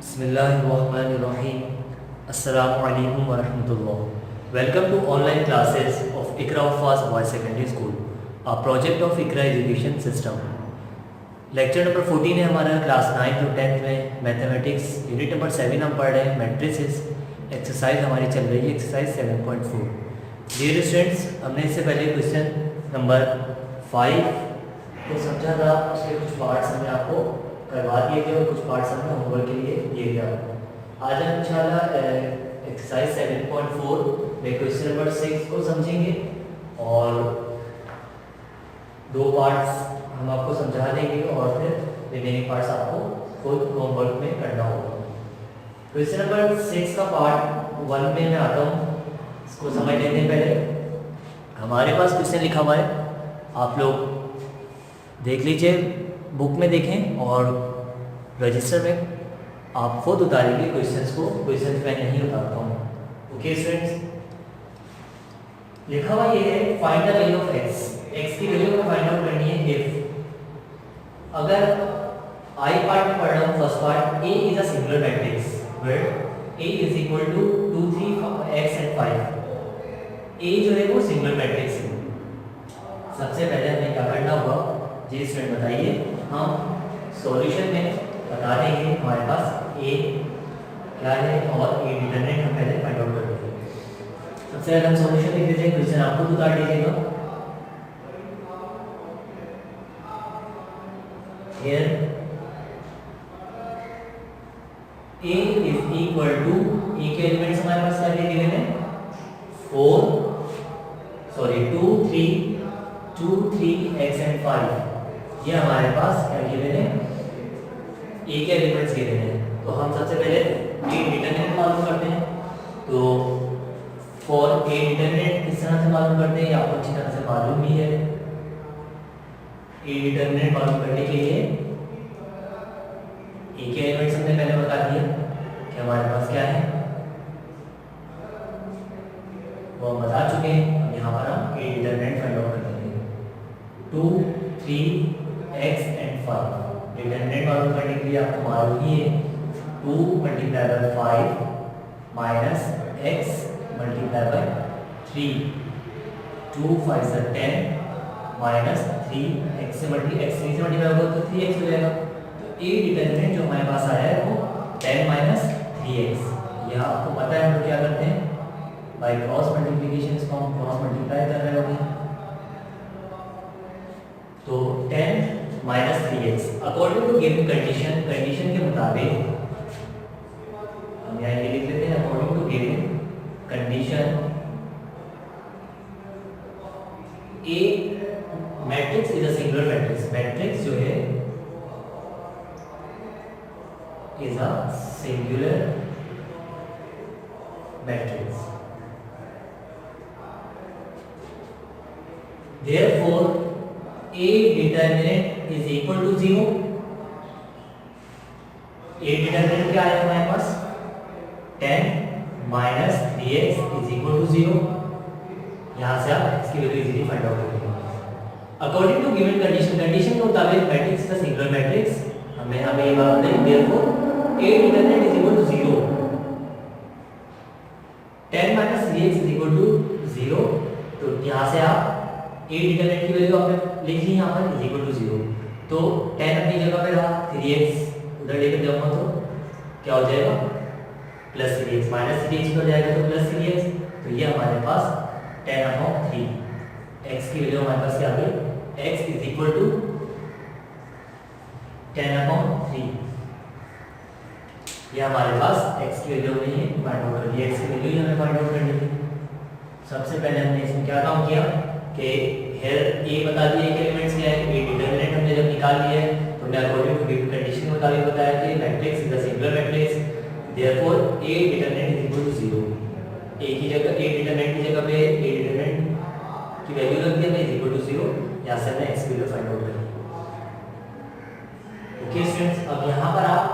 Bismillahirrahmanirrahim. Assalamualaikum warahmatullah. Welcome to online classes of Ikra Fast Boys Secondary School, a project of Ikra Education System. Lecture number 14 है हमारा class 9 to 10th में mathematics unit number 7 हम पढ़ रहे हैं matrices. Exercise हमारी चल रही है एक्सरसाइज 7.4। डियर स्टूडेंट्स, हमने इससे पहले क्वेश्चन नंबर 5 को समझा था, उसके कुछ पार्ट्स हमने आपको करवा दिए थे और कुछ पार्ट्स हमने होमवर्क के लिए दिए थे। आज हम इंशाल्लाह एक्सरसाइज 7.4 में क्वेश्चन नंबर 6 को समझेंगे और दो पार्ट्स हम आपको समझा देंगे और फिर रिमेनिंग पार्ट्स आपको खुद होमवर्क में करना होगा। क्वेश्चन नंबर 6 का पार्ट 1 में मैं आता हूँ, इसको समझ लेते हैं। पहले हमारे पास क्वेश्चन लिखा हुआ है, आप लोग देख लीजिए, बुक में देखें और रजिस्टर में आप खुद उतारेंगे क्वेश्चंस को। क्वेश्चंस मैं नहीं उतारता हूँ। ओके स्टूडेंट्स, लिखा हुआ ये है find the value of x. X की वैल्यू को फाइंड आउट करनी है इफ, अगर आई पार्ट में पढ़ रहा हूँ first part, A is a singular matrix where A is equal to 2 3 x and 5। A जो है वो सिंगुलर मैट्रिक्स है। सबसे पहले हमें क्या करना होगा जी स्टूडेंट बताइए, हम सॉल्यूशन में बता देंगे हमारे पास ए क्या है और ए डिटरमिनेंट हम पहले फाइंड आउट कर देंगे। सबसे पहले हम सॉल्यूशन लिख देते हैं, क्वेश्चन आपको उतार दीजिएगा। Here a is equal to, a के एलिमेंट्स हमारे पास क्या दिए हैं 2 3 x एंड 5। ये हमारे पास क्या गिवन है, ए के एलिमेंट्स गिवन है। तो हम सबसे पहले ए डिटरमिनेंट मालूम करते हैं। तो फॉर ए डिटरमिनेंट किस तरह से मालूम करते हैं, आपको अच्छी तरह से मालूम ही है। ए डिटरमिनेंट मालूम करने के लिए ए के एलिमेंट्स हमने पहले बता दिया कि हमारे पास क्या है, वो हम बता चुके हैं। अब यहाँ पर हम ए डिटरमिनेंट फाइंड आउट कर देंगे। 2 3 x एंड 5 डिटरमिनेंट मालूम करने के लिए आपको मालूम ही है 2 × 5 माइनस x × 3, 2 5 से 10 माइनस 3 x से मल्टीप्लाई होगा तो 3x हो जाएगा। तो ए डिटरमिनेंट जो हमारे पास आया है वो 10 माइनस 3x। यह आपको पता है हम लोग क्या करते हैं, बाय क्रॉस मल्टीप्लिकेशन इसको हम क्रॉस मल्टीप्लाई कर रहे होते हैं। तो 10 minus 3x according to given condition, condition के मुताबिक हम यहाँ ये लिख लेते हैं, according to given condition A matrix is a singular matrix. Matrix जो है is a singular matrix. therefore A determinant is equal to 0। A determinant क्या है हमारे पास 10 minus 3x is equal to 0। यहाँ से आप इसकी वैल्यू इजीली फाइंड आउट कर लेंगे। According to given condition, condition के मुताबिक मैट्रिक्स का सिंगुलर मैट्रिक्स हमें ये बात बताई। therefore A determinant is equal to 0। 10 minus 3x is equal to 0। तो यहाँ से आप ए डिटरमिनेंट की वैल्यू आपने लिख ली यहाँ पर इज इक्वल टू 0। तो 10 अपनी जगह पे रहा, 3x उधर लेकर जाऊंगा तो क्या हो जाएगा प्लस 3x, माइनस 3x हो जाएगा तो प्लस 3x। तो ये हमारे पास 10/3 x की वैल्यू हमारे पास क्या आ गई, x इज इक्वल टू 10/3। ये हमारे पास x की वैल्यू नहीं है, फाइंड आउट कर लिया। x की वैल्यू हमें फाइंड आउट करनी है। सबसे पहले हमने इसमें क्या काम किया कि हेयर ए बता दिए कि एलिमेंट्स क्या है, ए डिटरमिनेंट हमने जब निकाल लिया है तो हमने अकॉर्डिंग टू गिवन कंडीशन के मुताबिक बताया कि matrix is a singular matrix. Therefore A determinant is equal to 0। A की जगह ए डिटरमिनेंट की जगह पे ए डिटरमिनेंट की वैल्यू रख दिया, इज इक्वल टू 0। यहां से हमने x की वैल्यू फाइंड आउट कर ली। ओके स्टूडेंट्स, अब यहां पर आप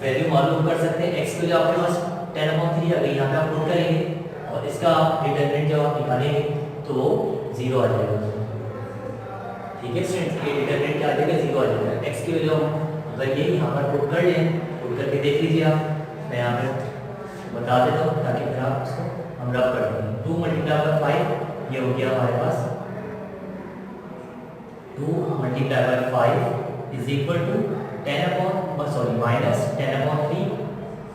वैल्यू मालूम कर सकते हैं। x की वैल्यू आपके पास 10/3 आ गई, यहां पे आप पुट करेंगे और इसका डिटरमिनेंट जब आप निकालेंगे तो 0 आ जाएगा। ठीक है स्टूडेंट्स, ये डिटरमिनेंट क्या आ जाएगा 0 आ जाएगा। x की वैल्यू हम अगर ये यहाँ पर पुट कर लें, पुट करके देख लीजिए आप, मैं यहाँ पर बता देता हूँ ताकि फिर आप उसको हम रब कर देंगे। 2 मल्टीप्लाई बाय 5 ये हो गया हमारे पास 2 multiply by 5 is equal to minus 10/3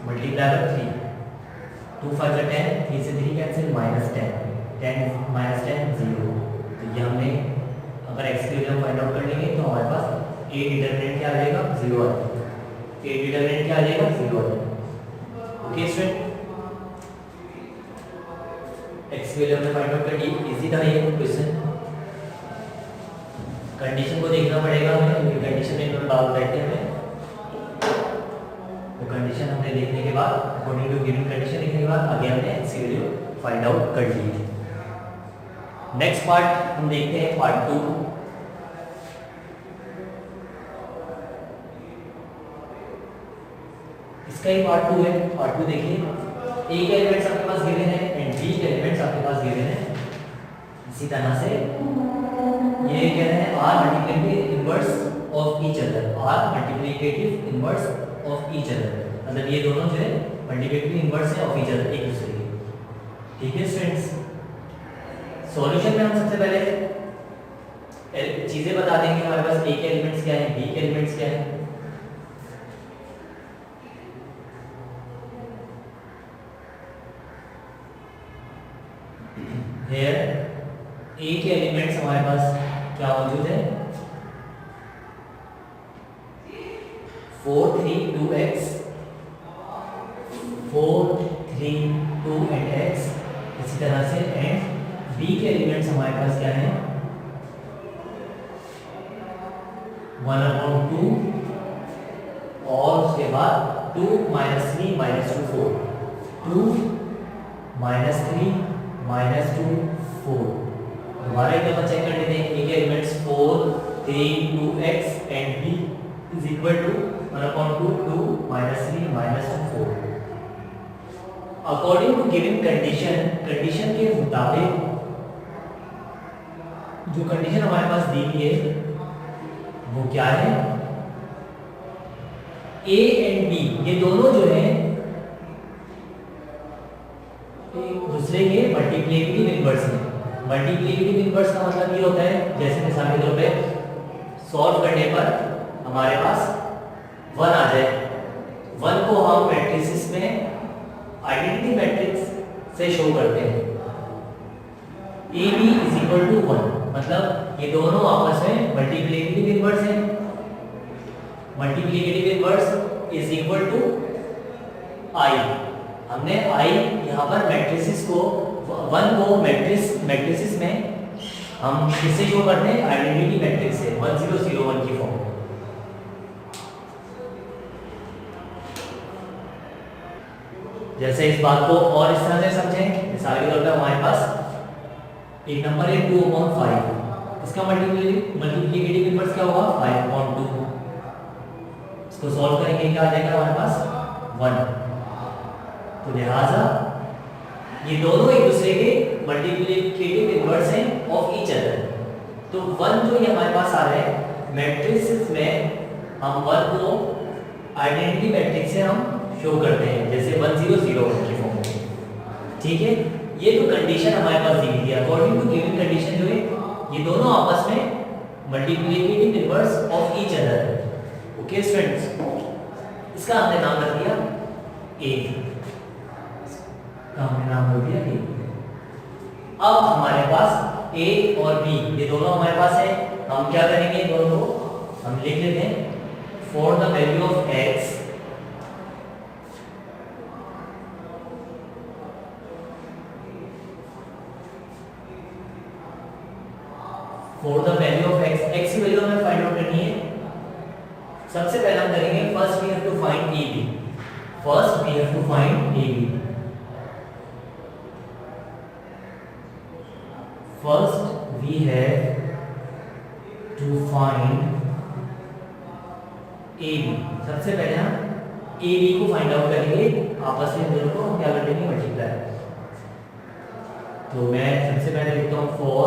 multiply by 3। 2 5 जा 10, 3 से 3 कैंसिल, माइनस 10, 10 माइनस 10 0। तो ये हमने अगर एक्स की वैल्यू फाइंड आउट कर लेंगे तो हमारे पास ए डिटरमिनेंट क्या आ जाएगा, 0 आ जाएगा। ए डिटरमिनेंट क्या आ जाएगा, 0 आ जाएगा। ओके स्टूडेंट, एक्स की वैल्यू हमने फाइंड आउट कर ली। इजी था ये क्वेश्चन। कंडीशन को देखना पड़ेगा हमें, क्योंकि कंडीशन में इन्होंने डाल बैठे हमें, तो कंडीशन हमने देखने के बाद, अकॉर्डिंग टू गिवन कंडीशन देखने के बाद आगे हमने एक्स की वैल्यू फाइंड आउट कर ली है। नेक्स्ट पार्ट हम देखते हैं, पार्ट 2। इसका ही पार्ट 2 है। पार्ट 2 देखिए, ए के एलिमेंट्स आपके पास गिवन है एंड बी के एलिमेंट्स आपके पास गिवन है। इसी तरह से ये कह रहे हैं are multiplicative inverse of each other, are multiplicative inverse of each other, मतलब ये दोनों जो है मल्टीप्लिकेटिव इनवर्स है ऑफ ईच अदर, एक दूसरे के। ठीक है स्टूडेंट्स, सॉल्यूशन में हम सबसे पहले चीजें बता देंगे हमारे पास ए के एलिमेंट्स क्या है, बी के एलिमेंट्स क्या है। Here ए के एलिमेंट्स हमारे पास क्या मौजूद है, 4 3 2x, 4 3 2 एंड x। इसी तरह से एंड बी के एलिमेंट्स हमारे पास क्या है, 1/2 और उसके बाद 2 - 3 - 2 4, 2 - 3 - 2 4। दोबारा एक दफा चेक कर लेते हैं, ए के elements 4 3 2x and b is equal to 1/2 2 - 3 - 2 4। According to given condition, condition के मुताबिक जो कंडीशन हमारे पास दी गई है वो क्या है, ए एंड बी ये दोनों जो है एक दूसरे के मल्टीप्लिकेटिव इनवर्स हैं। मल्टीप्लिकेटिव इनवर्स का मतलब ये होता है, जैसे मिसाल के तौर पे सॉल्व करने पर हमारे पास 1 आ जाए, 1 को हम मैट्रिसेस में आइडेंटिटी मैट्रिक्स से शो करते हैं, A B is equal to 1, मतलब ये दोनों आपस में मल्टीप्लिकेटिव इनवर्स हैं। Multiplicative inverse is equal to I. हमने आई यहाँ पर मैट्रिसेस को 1 को मैट्रिसेस में हम किससे शो करते हैं, आइडेंटिटी मैट्रिक्स से 1 0 0 1 की फॉर्म। जैसे इस बात को और इस तरह से समझें, मिसाल के तौर पर हमारे पास एक नंबर है 2/5, इसका मल्टीप्लिकेटिव इनवर्स क्या होगा, 5/2। इसको सॉल्व करेंगे क्या आ जाएगा हमारे पास 1। तो लिहाजा ये दोनों एक दूसरे के मल्टीप्लिकेटिव इनवर्स हैं ऑफ ईच अदर। तो 1 जो ये हमारे पास आ रहा है मैट्रिक्स में, हम 1 को आइडेंटिटी मैट्रिक्स से हम शो करते हैं, जैसे 1 0 0 1 की फॉर्म में। ठीक है, ये तो कंडीशन हमारे पास दी गई है। अकॉर्डिंग टू गिवन कंडीशन जो है ये दोनों आपस में multiplicative inverse of each other है। ओके स्टूडेंट्स, इसका हमने नाम रख दिया ए, इसका हमने नाम रख दिया ए। अब हमारे पास ए और बी ये दोनों हमारे पास है, हम क्या करेंगे, दोनों को हम लिख लेते हैं, for the value of x for the value of x, x की वैल्यू हमें फाइंड आउट करनी है। सबसे पहले हम करेंगे, first we have to find A B, first we have to find A B, first we have to find A B. सबसे पहले हम ए बी को फाइंड आउट करेंगे, आपस में दोनों को हम क्या कर देंगे, मल्टीप्लाई। तो मैं सबसे पहले लिखता हूँ फॉर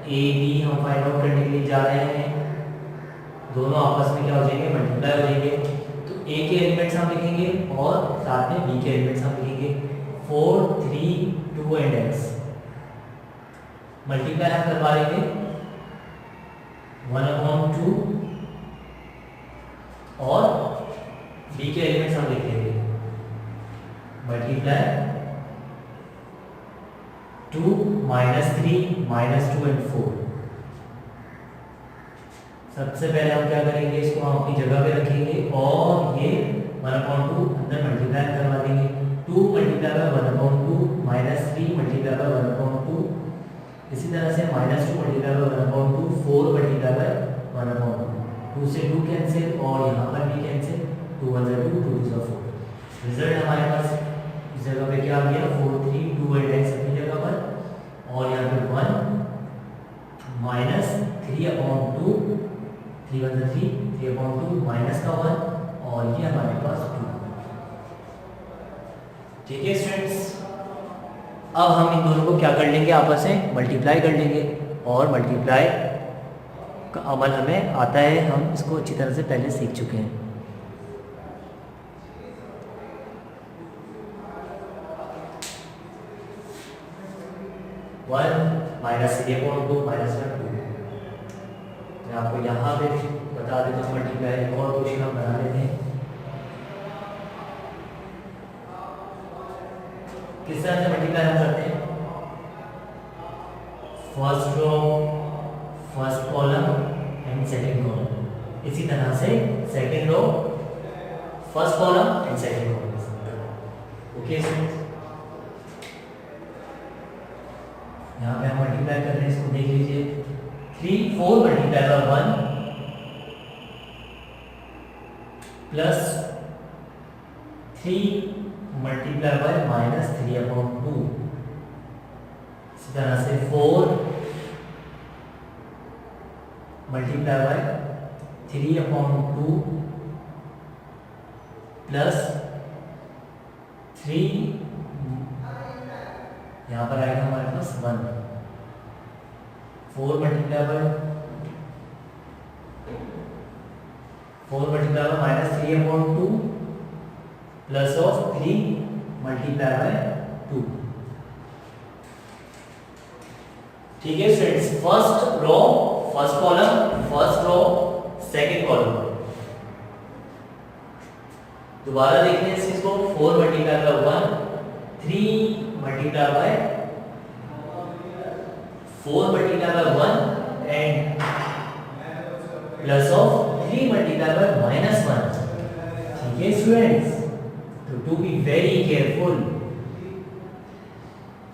ए बी हम फाइंड आउट करने के लिए जा रहे हैं, दोनों आपस में क्या हो जाएंगे, मल्टीप्लाई हो जाएंगे। तो ए के एलिमेंट्स हम लिखेंगे और साथ में बी के एलिमेंट्स हम लिखेंगे। 4, 3, 2 एंड एक्स मल्टीप्लाई हम करवा लेंगे 1/2 और बी के एलिमेंट्स हम लिख देंगे मल्टीप्लाई 2, -3, -2 एंड 4। सबसे पहले हम क्या करेंगे, इसको हम अपनी जगह पे रखेंगे और ये 1/2 अंदर मल्टीप्लाई करवा देंगे। 2 मल्टीप्लाई बाय 1/2 -3 मल्टीप्लाई बाय 1/2, इसी तरह से -2 मल्टीप्लाई बाय 1/2, 4 मल्टीप्लाई बाय 1/2। 2 से 2 कैंसिल और यहाँ पर भी कैंसिल, 2 1 2, 2 2 4। रिजल्ट हमारे पास इस जगह पे क्या आ गया, 4, 3, 2 एंड एक्स अपनी जगह पर और यहाँ पे 1 -3/2, 3 1 3, 3/2 माइनस का 1 और ये हमारे पास 2। ठीक है स्टूडेंट्स, अब हम इन दोनों को क्या कर लेंगे, आपस में मल्टीप्लाई कर लेंगे और मल्टीप्लाई का अमल हमें आता है, हम इसको अच्छी तरह से पहले सीख चुके हैं। वन -3/2 -2। मैं आपको यहाँ पे बता देता हूँ मल्टीप्लाई, एक और क्वेश्चन हम बना लेते हैं। किस तरह से मल्टीप्लाई हम करते हैं, first row first column and second column, इसी तरह से second row first column and second column. Okay students, यहाँ पे हम मल्टीप्लाई कर रहे हैं, इसको देख लीजिए। 4 multiply by 1 plus 3 multiply by -3/2, इसी तरह से 4 मल्टीप्लाई बाय 3/2 प्लस 3, यहाँ पर आएगा हमारे पास 1। 4 multiply by -3/2 plus of 3 multiply by 2। ठीक है students, first row first column, first row second column. दोबारा देखते हैं इस चीज को। 4 multiply by 1, 3 multiply by 4 multiply by 1 and plus of 3 multiply by -1। ठीक है स्टूडेंट्स, तो टू बी वेरी केयरफुल।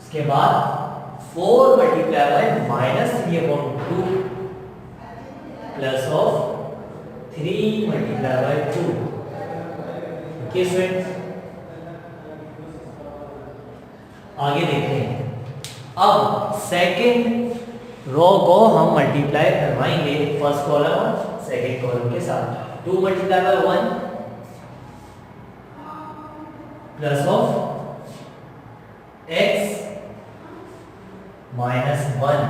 उसके बाद 4 multiply by -3/2 plus of 3 multiply by 2। Okay students, आगे देखते हैं। अब सेकंड रो को हम मल्टीप्लाई करवाएंगे फर्स्ट कॉलम और सेकंड कॉलम के साथ। 2 multiply by 1 plus of x -1,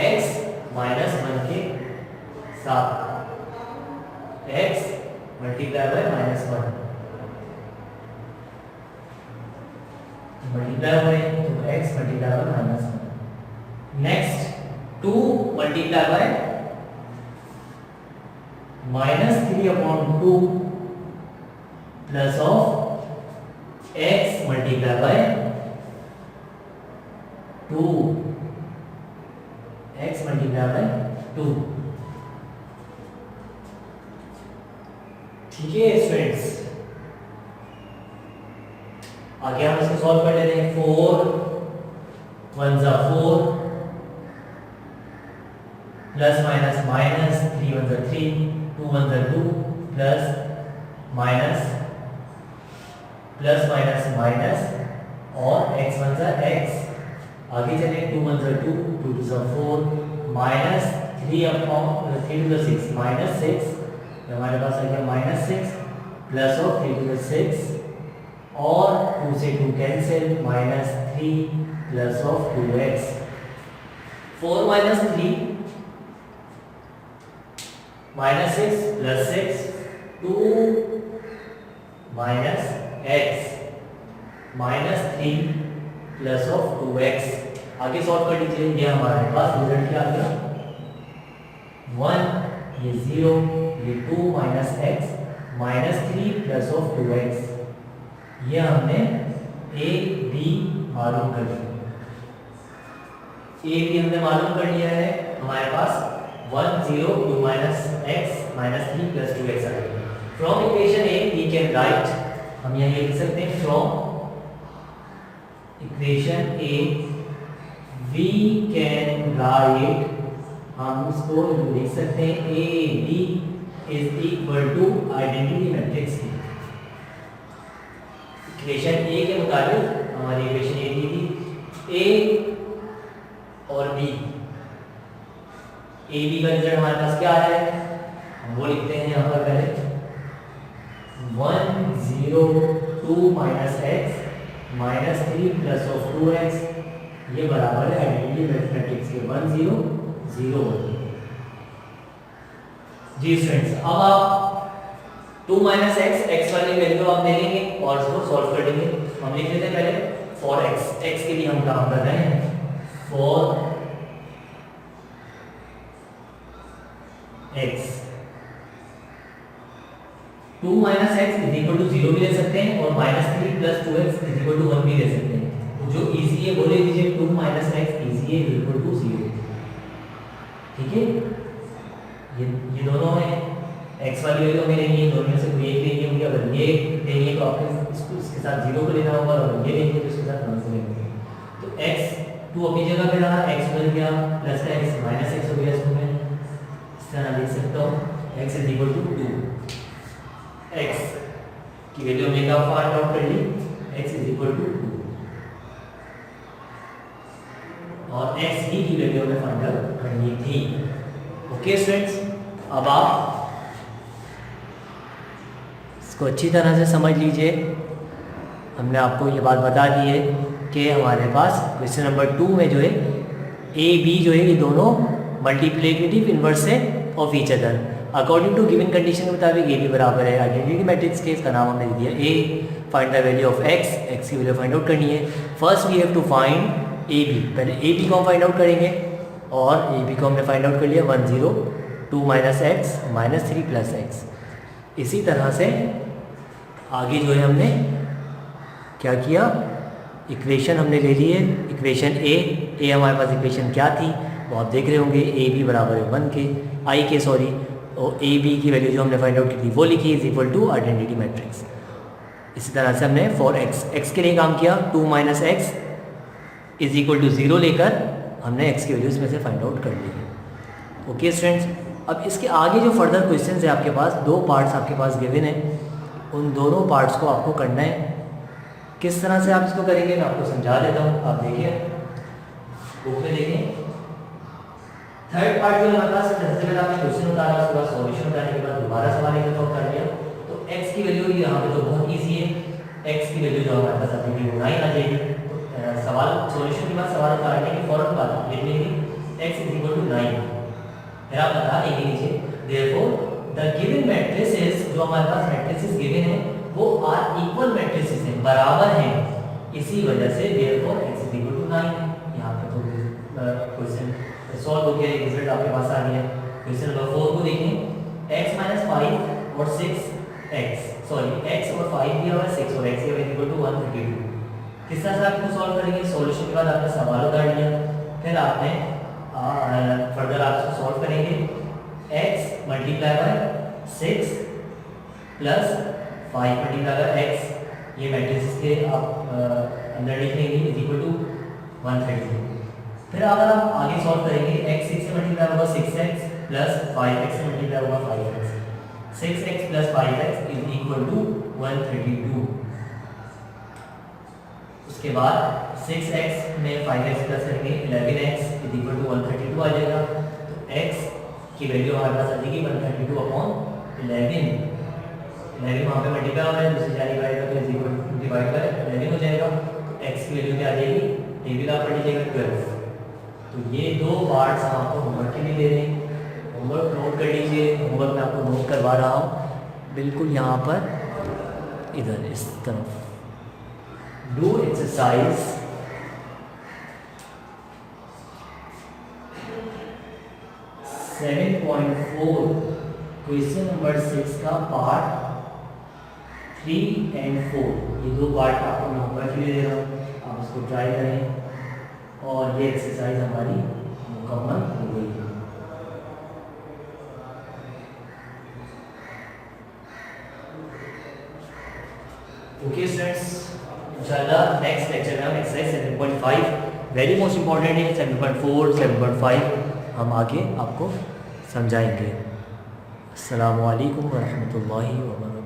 x -1 के साथ x मल्टीप्लाई बाय -1 मल्टीप्लाई हो रहे हैं, तो x multiply by -1। Next 2 multiply by -3/2 plus of x multiply by 2, x multiply by 2। ठीक है स्टूडेंट्स, आगे हम इसको सॉल्व कर लेते हैं। 4 1 जा 4 प्लस माइनस 3 1 जा 3, 2 1 जा 2 प्लस माइनस और x 1 जा x। आगे चले 2 1 जा 2, 2 2 जा 4 माइनस 3 2 जा 6 -6, हमारे पास आ गया -6 प्लस ऑफ 3 2 जा 6 और 2 से 2 cancel, -3 plus of 2x। 4 - 3 minus 6 plus 6 2 minus x minus 3 plus of 2x। आगे सॉल्व कर लीजिए। ये हमारे पास रिजल्ट क्या आ गया 1, ये 0, ये 2 minus x minus 3 plus of 2x। ये हमने a b मालूम कर लिया। a b हमने मालूम कर लिया है। हमारे पास 1 0 2 minus x minus 3 plus 2x आ गया। From equation a we can write, हम यहाँ ये लिख सकते हैं from equation a we can write, हम इसको लिख सकते हैं a b is equal to identity matrix की। इक्वेशन a के मुताबिक हमारी इक्वेशन a दी थी a और b, ए बी का रिजल्ट हमारे पास क्या आ रहा है हम वो लिखते हैं यहाँ पर पहले 1 0 2 minus x minus 3 plus of 2x। ये बराबर है आइडेंटिटी मैट्रिक्स के 1 0 0 1। जी स्टूडेंट्स, अब आप 2 माइनस एक्स वाली वैल्यू आप ले लेंगे और इसको सॉल्व कर देंगे। हम लिख लेते हैं पहले फॉर एक्स के लिए हम काम कर रहे हैं for x 2 minus x is equal to 0 भी ले सकते हैं और minus 3 plus 2x is equal to 1 भी ले सकते हैं। तो जो इजी है वो ले लीजिए 2 माइनस एक्स इजी है इक्वल टू 0। ठीक है, ये दोनों है x वाली वैल्यू हमें लेनी है, दोनों में से कोई एक लेनी होगी। अगर ये लेनी है तो आपको इसके साथ 0 को लेना होगा और ये लेनी है तो इसके साथ 1 को लेना होगा। तो x 2 अपनी जगह पे रहा, x बन गया प्लस का x माइनस x हो गया। इसको मैं इस तरह लिख सकता हूँ x is equal to 2। x की वैल्यू हमने क्या फाइंड आउट कर ली, x इज इक्वल टू 2 और x ही की वैल्यू हमें फाइंड आउट करनी थी। ओके स्टूडेंट्स, अब आप इसको अच्छी तरह से समझ लीजिए। हमने आपको ये बात बता दी है कि हमारे पास क्वेश्चन नंबर 2 में जो है a b जो है ये दोनों मल्टीप्लिकेटिव इनवर्स है of each other. According to given condition के मुताबिक ए बी बराबर है आइडेंटिटी मैट्रिक्स के, इसका नाम हमने दिया A. Find the value of X की वैल्यू फाइंड आउट करनी है। First we have to find A B. पहले ए बी को हम फाइंड आउट करेंगे और ए बी को हमने फाइंड आउट कर लिया 1 0 2 minus x minus 3 plus x. इसी तरह से आगे जो है हमने क्या किया, इक्वेशन हमने ले ली है। इक्वेशन ए हमारे पास इक्वेशन क्या थी वो आप देख रहे होंगे, ए बी बराबर है 1 के आई के सॉरी, और ए बी की वैल्यू जो हमने फाइंड आउट की थी वो लिखी is equal to identity matrix. इसी तरह से हमने फॉर एक्स के लिए काम किया 2 minus x is equal to 0 लेकर हमने एक्स की वैल्यू इसमें से फाइंड आउट कर ली है। ओके स्टूडेंट्स, अब इसके आगे जो फर्दर क्वेश्चन है आपके पास, 2 पार्ट्स आपके पास गिवन है, उन दोनों पार्ट्स को आपको करना है। किस तरह से आप इसको करेंगे मैं आपको समझा देता हूँ। आप देखिए बुक में देखें, थर्ड पार्ट जो हमारे पास सबसे पहले आपने क्वेश्चन उतारा, उसके बाद सॉल्यूशन उतारने के बाद दोबारा सवाल एक दफा उतार लिया। तो x की वैल्यू यहाँ पे तो बहुत इजी है, x की वैल्यू जो हमारे पास आ जाएगी वो 9 आ जाएगी। तो सवाल सॉल्यूशन के बाद सवाल उतारने के फौरन बाद आप लिख लेंगे x इज इक्वल टू 9। फिर आप बता देंगे नीचे देयरफॉर द गिवन मैट्रिसेस, जो हमारे पास मैट्रिसेस गिवन है वो आर इक्वल मैट्रिसेस हैं, बराबर हैं, इसी वजह से therefore x is equal to 9। यहाँ पे तो क्वेश्चन सॉल्व हो गया, रिजल्ट आपके पास आ गया। क्वेश्चन नंबर 4 को देखें, x माइनस 5 और 6x सॉरी x और 5 दिया हुआ है, 6 और x इज इक्वल टू 132। किस तरह से आप इसको सॉल्व करेंगे, सॉल्यूशन के बाद आपने सवाल उतार लिया, फिर आपने फर्दर आप इसको सॉल्व करेंगे x multiply by 6 plus 5 multiply by x, ये मैट्रिक्स के आप अंदर लिख लेंगे इज इक्वल टू 132। फिर अगर आप आगे सॉल्व करेंगे x 6 से मल्टीप्लाई होगा 6x प्लस 5x से मल्टीप्लाई होगा 5x, 6x plus 5x is equal to 132। उसके बाद 6x में 5x प्लस करेंगे 11x इज इक्वल टू 132 आ जाएगा। तो x की वैल्यू हमारे पास आ जाएगी 132 अपॉन 11 वहाँ पे मल्टीप्लाई हो रहा है, दूसरी जाने आएगा तो is equal to divide by 11 हो जाएगा। तो x की वैल्यू क्या आ जाएगी, टेबल आप पढ़ लीजिएगा 12। तो ये 2 पार्ट्स हम आपको होमवर्क के लिए दे रहे हैं होमवर्क नोट कर लीजिए। होमवर्क मैं आपको नोट करवा रहा हूँ बिल्कुल यहाँ पर, इधर इस तरफ। डू एक्सरसाइज 7.4 क्वेश्चन नंबर 6 का पार्ट 3 and 4। ये दो पार्ट आपको नंबर के लिए दे रहा हूँ, आप इसको ट्राई करें और ये एक्सरसाइज हमारी मुकम्मल हो गई है। ओके स्टूडेंट्स, इंशाल्लाह नेक्स्ट लेक्चर में हम एक्सरसाइज 7.5 वेरी मोस्ट इंपॉर्टेंट है, 7.4 7.5 हम आगे आपको समझाएंगे। अस्सलामु अलैकुम वरहमतुल्लाहि वबरकातुहू।